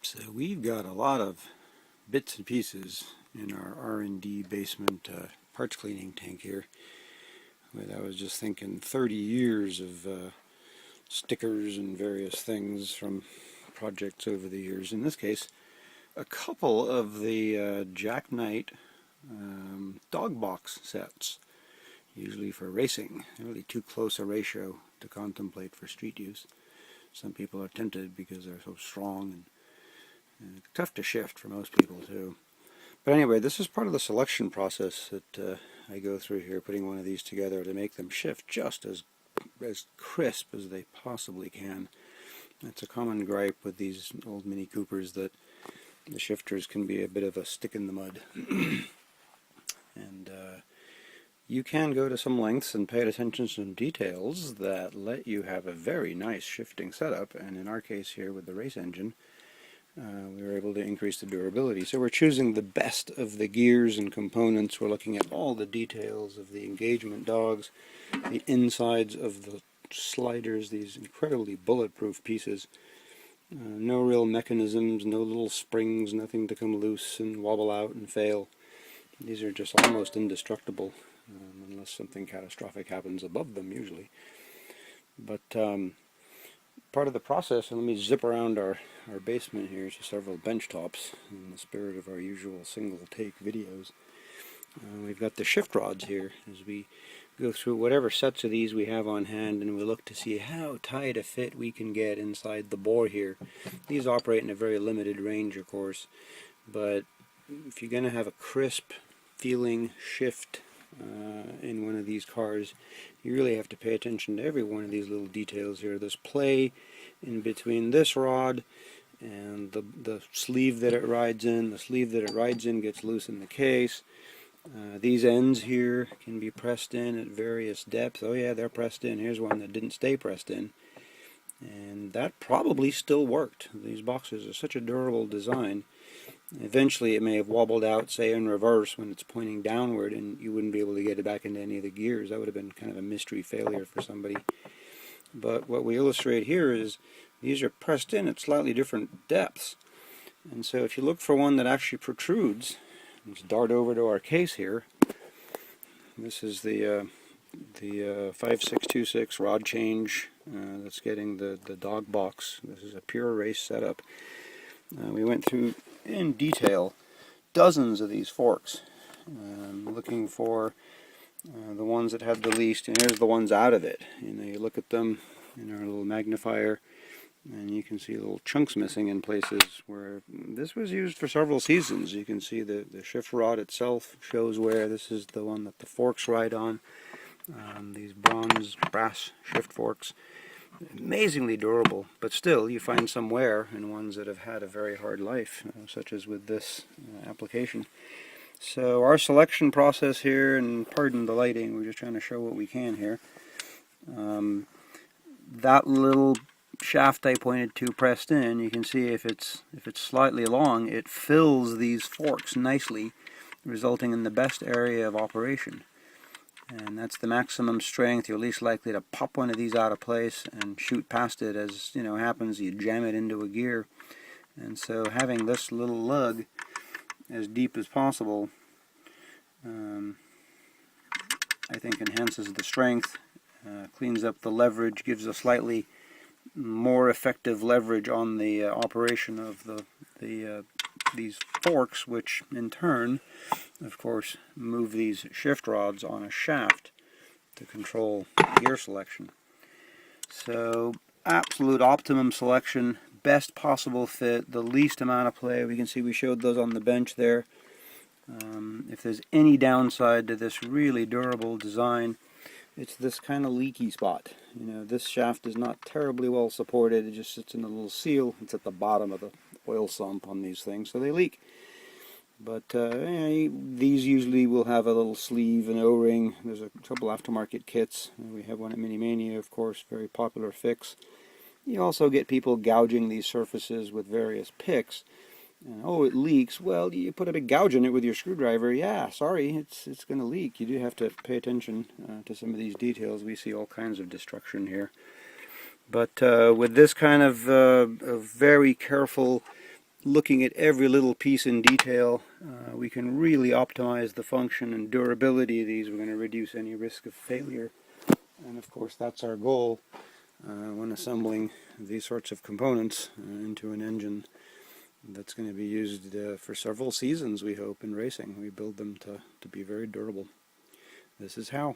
So we've got a lot of bits and pieces in our R&D basement parts cleaning tank here. But I was just thinking 30 years of stickers and various things from projects over the years. In this case, a couple of the Jackknight dog box sets, usually for racing. Really too close a ratio to contemplate for street use. Some people are tempted because they're so strong and tough to shift for most people too. But anyway, this is part of the selection process that I go through here, putting one of these together to make them shift just as crisp as they possibly can. It's a common gripe with these old Mini Coopers that the shifters can be a bit of a stick in the mud. And you can go to some lengths and pay attention to some details that let you have a very nice shifting setup, and in our case here with the race engine, we were able to increase the durability. So we're choosing the best of the gears and components. We're looking at all the details of the engagement dogs, the insides of the sliders, these incredibly bulletproof pieces. No real mechanisms, no little springs, nothing to come loose and wobble out and fail. These are just almost indestructible, unless something catastrophic happens above them usually. But part of the process, and let me zip around our basement here to several bench tops in the spirit of our usual single take videos. We've got the shift rods here as we go through whatever sets of these we have on hand, and we look to see how tight a fit we can get inside the bore here. These operate in a very limited range, of course, but if you're going to have a crisp feeling shift in one of these cars, you really have to pay attention to every one of these little details here. This play in between this rod and the sleeve that it rides in. The sleeve that it rides in gets loose in the case. These ends here can be pressed in at various depths. Oh yeah, they're pressed in. Here's one that didn't stay pressed in. And that probably still worked. These boxes are such a durable design. Eventually it may have wobbled out, say in reverse, when it's pointing downward, and you wouldn't be able to get it back into any of the gears. That would have been kind of a mystery failure for somebody. But what we illustrate here is these are pressed in at slightly different depths. And so if you look for one that actually protrudes, let's dart over to our case here. This is the 5626 rod change that's getting the dog box. This is a pure race setup. We went through in detail dozens of these forks, looking for the ones that had the least, and here's the ones out of it. You look at them in our little magnifier, and you can see little chunks missing in places where this was used for several seasons. You can see the shift rod itself shows where. This is the one that the forks ride on, these bronze brass shift forks. Amazingly durable, but still you find some wear in ones that have had a very hard life, such as with this application. So our selection process here, and pardon the lighting, we're just trying to show what we can here. That little shaft I pointed to pressed in, you can see if it's slightly long, it fills these forks nicely, resulting in the best area of operation. And that's the maximum strength. You're least likely to pop one of these out of place and shoot past it. As you know happens, you jam it into a gear. And so having this little lug as deep as possible, I think enhances the strength, cleans up the leverage, gives a slightly more effective leverage on the operation of these forks, which in turn, of course, move these shift rods on a shaft to control gear selection. So absolute optimum selection, best possible fit, the least amount of play. We can see we showed those on the bench there. If there's any downside to this really durable design, it's this kind of leaky spot. This shaft is not terribly well supported. It just sits in a little seal. It's at the bottom of the oil sump on these things, so they leak. But these usually will have a little sleeve and O-ring. There's a couple aftermarket kits. We have one at Mini Mania, of course, very popular fix. You also get people gouging these surfaces with various picks. Oh, it leaks. Well, you put a big gouge in it with your screwdriver. Yeah, sorry, it's going to leak. You do have to pay attention to some of these details. We see all kinds of destruction here. But with this kind of very careful looking at every little piece in detail, we can really optimize the function and durability of these. We're going to reduce any risk of failure. And of course that's our goal when assembling these sorts of components into an engine that's going to be used for several seasons, we hope, in racing. We build them to be very durable. This is how.